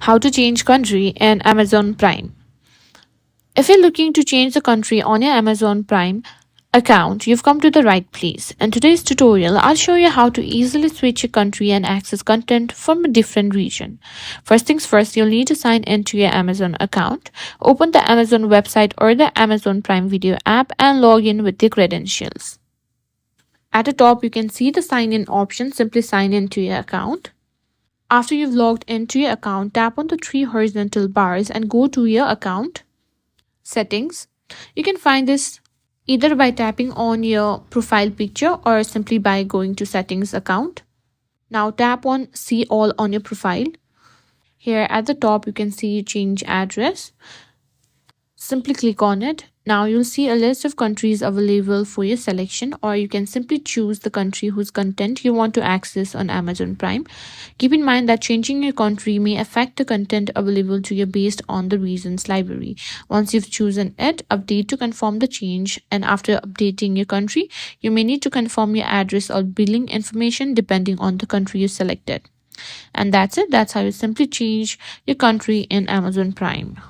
How to change country in Amazon Prime. If you're looking to change the country on your Amazon Prime account, you've come to the right place. In today's tutorial, I'll show you how to easily switch your country and access content from a different region. First things first, you'll need to sign into your Amazon account. Open the Amazon website or the Amazon Prime Video app and log in with your credentials. At the top, you can see the sign in option. Simply sign into your account. After you've logged into your account, tap on the three horizontal bars and go to your account settings. You can find this either by tapping on your profile picture or simply by going to settings account. Now tap on see all on your profile. Here at the top, you can see change address. Simply click on it. Now you'll see a list of countries available for your selection, or you can simply choose the country whose content you want to access on Amazon Prime. Keep in mind that changing your country may affect the content available to you based on the region's library. Once you've chosen it, update to confirm the change, and after updating your country, you may need to confirm your address or billing information depending on the country you selected. And that's it. That's how you simply change your country in Amazon Prime.